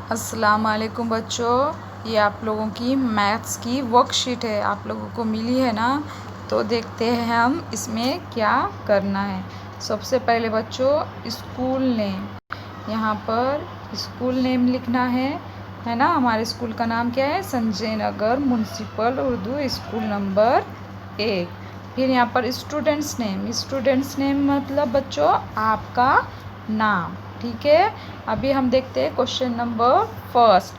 अस्सलाम वालेकुम बच्चों, ये आप लोगों की मैथ्स की वर्कशीट है, आप लोगों को मिली है ना। तो देखते हैं हम इसमें क्या करना है। सबसे पहले बच्चों स्कूल नेम, यहाँ पर स्कूल नेम लिखना है ना। हमारे स्कूल का नाम क्या है? Sanjay Nagar municipal Urdu school number 1। फिर यहाँ पर स्टूडेंट्स नेम मतलब बच्चों आपका नाम, ठीक है। अभी हम देखते हैं question number first,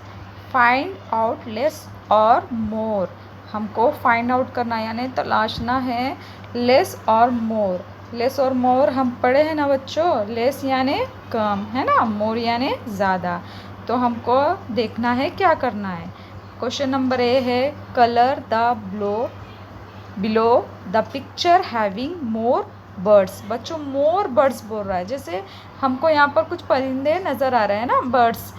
find out less और मोर। हमको फाइंड आउट करना यानी तलाशना है लेस और मोर। लेस और मोर हम पढ़े हैं ना बच्चों। लेस यानी कम है ना, मोर यानी ज़्यादा। तो हमको देखना है क्या करना है। क्वेश्चन नंबर ए है colour the below the picture having more birds. बच्चों मोर बर्ड्स बोल रहा है, जैसे हमको यहाँ पर कुछ परिंदे नज़र आ रहे हैं ना, बर्ड्स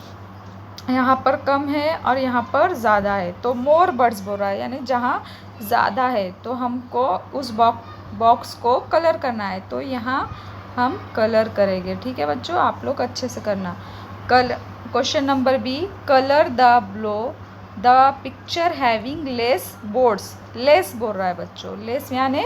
यहाँ पर कम है और यहाँ पर ज़्यादा है, तो मोर बर्ड्स बोल रहा है यानी जहाँ ज़्यादा है। तो हमको उस बॉक्स को कलर करना है, तो यहाँ हम कलर करेंगे, ठीक है बच्चों। आप लोग अच्छे से करना। Question number B, colour the picture having less boards. Less बोल रहा है बच्चों, लेस यानी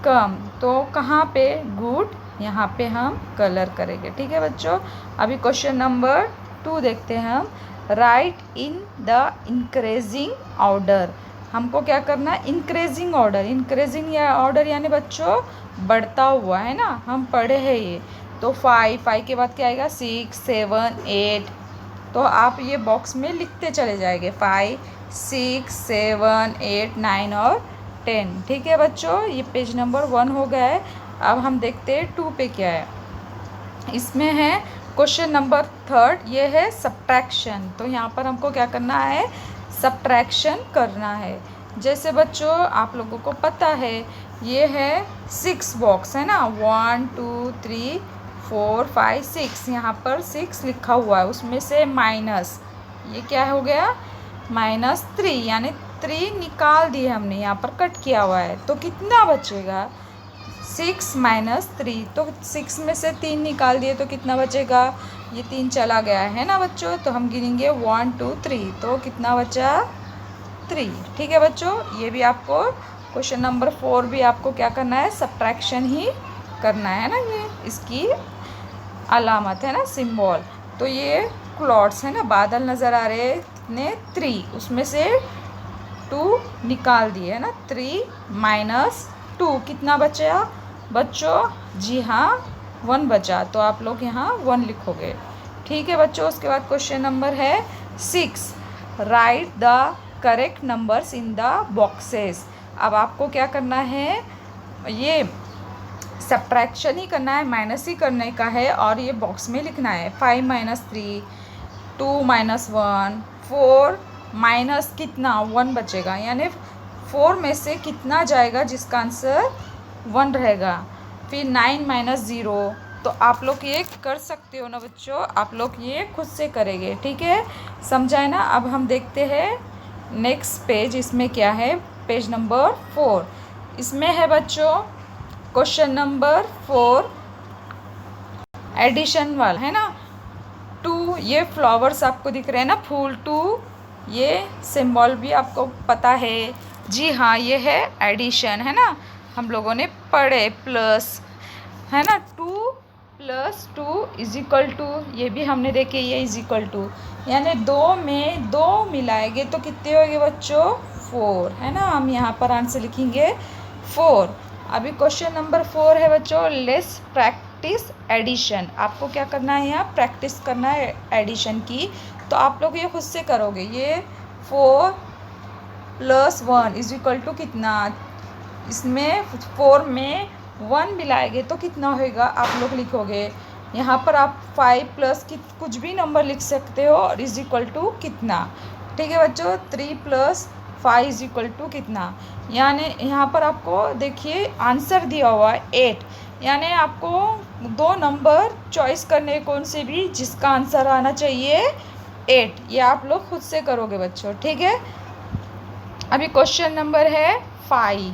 कम, तो कहाँ पे? गुड, यहाँ पे हम कलर करेंगे, ठीक है बच्चों। अभी क्वेश्चन नंबर 2 देखते हैं हम। Right in the increasing order. हमको क्या करना है? Increasing order. इंक्रीजिंग या ऑर्डर यानी बच्चों बढ़ता हुआ, है ना, हम पढ़े हैं ये। तो 5 के बाद क्या आएगा? 6 7 8। तो आप ये बॉक्स में लिखते चले जाएंगे 5 6 7 8 9 और 10, ठीक है बच्चों। ये पेज नंबर 1 हो गया है। अब हम देखते हैं 2 पे क्या है। इसमें है क्वेश्चन नंबर 3, ये है सब्ट्रैक्शन। तो यहाँ पर हमको क्या करना है? सब्ट्रैक्शन करना है। जैसे बच्चों आप लोगों को पता है ये है 6 बॉक्स है ना, 1 2 3 4 5 6। यहाँ पर 6 लिखा हुआ है, उसमें से माइनस, ये क्या हो गया? -3 यानी 3 निकाल दिए हमने, यहाँ पर कट किया हुआ है। तो कितना बचेगा? 6 - 3। तो 6 में से 3 निकाल दिए तो कितना बचेगा? ये 3 चला गया है ना बच्चों। तो हम गिनेंगे 1 2 3, तो कितना बचा? 3, ठीक है बच्चों। ये भी आपको क्वेश्चन नंबर 4 भी आपको क्या करना है? सब्ट्रैक्शन ही करना है ना। ये इसकी अलामत है ना, सिंबल। तो ये क्लाउड्स है ना, बादल नज़र आ रहे हैं, कितने? 3, उसमें से 2 निकाल दिए है ना। 3 - 2 कितना बचा बच्चों? जी हाँ 1 बचा, तो आप लोग यहाँ 1 लिखोगे, ठीक है बच्चों। उसके बाद क्वेश्चन नंबर है 6, right the correct numbers in the boxes. अब आपको क्या करना है? ये सब्ट्रैक्शन ही करना है, माइनस ही करने का है, और ये बॉक्स में लिखना है 5 - 3 2 - 1 4 माइनस कितना? 1 बचेगा, यानी 4 में से कितना जाएगा जिसका आंसर 1 रहेगा। फिर 9 - 0। तो आप लोग ये कर सकते हो ना बच्चों, आप लोग ये खुद से करेंगे, ठीक है, समझाए ना। अब हम देखते हैं नेक्स्ट पेज, इसमें क्या है? पेज नंबर 4, इसमें है बच्चों क्वेश्चन नंबर 4 एडिशन वाला है ना। 2, ये फ्लावर्स आपको दिख रहे हैं ना, फूल। 2 ये सिंबल भी आपको पता है। जी हाँ, ये है एडिशन है ना, हम लोगों ने पढ़े। प्लस है ना, 2 + 2 = ये भी हमने देखे, ये = यानी 2 में 2 मिलाएंगे तो कितने होंगे बच्चों? 4 है ना। हम यहाँ पर आंसर लिखेंगे 4। अभी क्वेश्चन नंबर 4 है बच्चों, लेट्स प्रैक्टिस एडिशन। आपको क्या करना है? यहाँ प्रैक्टिस करना है एडिशन की। तो आप लोग ये खुद से करोगे। ये 4 + 1 = कितना? इसमें 4 में 1 मिलाएंगे तो कितना होएगा? आप लोग लिखोगे। यहाँ पर आप 5 प्लस कुछ भी नंबर लिख सकते हो, और = कितना, ठीक है बच्चों। 3 + 5 = कितना? यानी यहाँ पर आपको देखिए आंसर दिया हुआ है 8, यानी आपको 2 नंबर चॉइस करने, कौन से भी, जिसका आंसर आना चाहिए 8। ये आप लोग खुद से करोगे बच्चों, ठीक है। अभी क्वेश्चन नंबर है 5,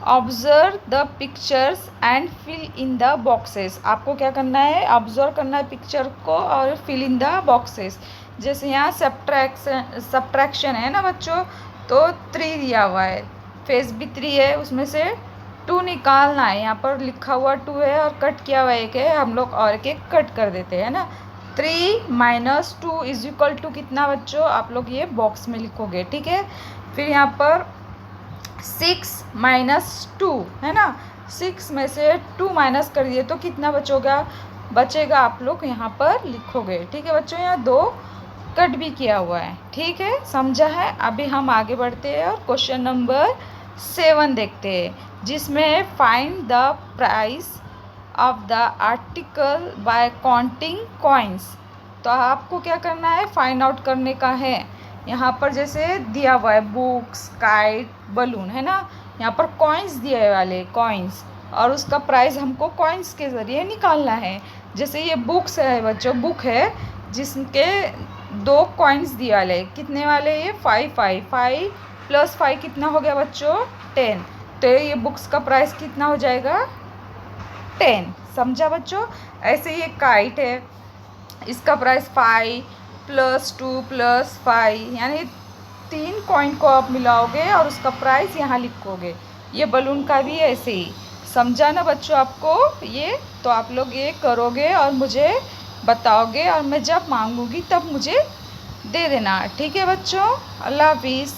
observe the pictures and fill in the boxes. आपको क्या करना है? ऑब्जर्व करना है पिक्चर को और फिल इन द बॉक्सेस। जैसे यहाँ सब्ट्रैक्शन है ना बच्चों, तो 3 दिया हुआ है, फेस भी 3 है, उसमें से 2 निकालना है। यहाँ पर लिखा हुआ 2 है और कट किया हुआ 1 है, हम लोग और एक कट कर देते हैं ना। 3 - 2 इज इक्वल टू कितना बच्चों, आप लोग ये बॉक्स में लिखोगे, ठीक है। फिर यहाँ पर 6 - 2 है ना, 6 में से 2 माइनस कर दिए तो कितना बचेगा आप लोग यहाँ पर लिखोगे, ठीक है बच्चों। यहाँ 2 कट भी किया हुआ है, ठीक है, समझा है। अभी हम आगे बढ़ते हैं और क्वेश्चन नंबर 7 देखते हैं, जिसमें find the price of the article by counting coins. तो आपको क्या करना है, फाइंड आउट करने का है। यहाँ पर जैसे दिया हुआ है बुक्स, काइट, बलून है ना, यहाँ पर कॉइन्स दिए वाले कॉइन्स, और उसका प्राइस हमको कॉइन्स के ज़रिए निकालना है। जैसे ये बुक्स है बच्चों, बुक है जिसके 2 कॉइन्स दिए वाले, कितने वाले, ये 5 + 5 कितना हो गया बच्चों, 10। तो ये बुक्स का प्राइस कितना हो जाएगा, 10, समझा बच्चों। ऐसे ये काइट है, इसका प्राइस 5 + 2 + 5, यानी 3 कॉइन को आप मिलाओगे और उसका प्राइस यहाँ लिखोगे। ये बलून का भी ऐसे ही, समझा ना बच्चों आपको ये। तो आप लोग ये करोगे और मुझे बताओगे, और मैं जब मांगूंगी तब मुझे दे देना, ठीक है बच्चों। अल्लाह हाफिज़।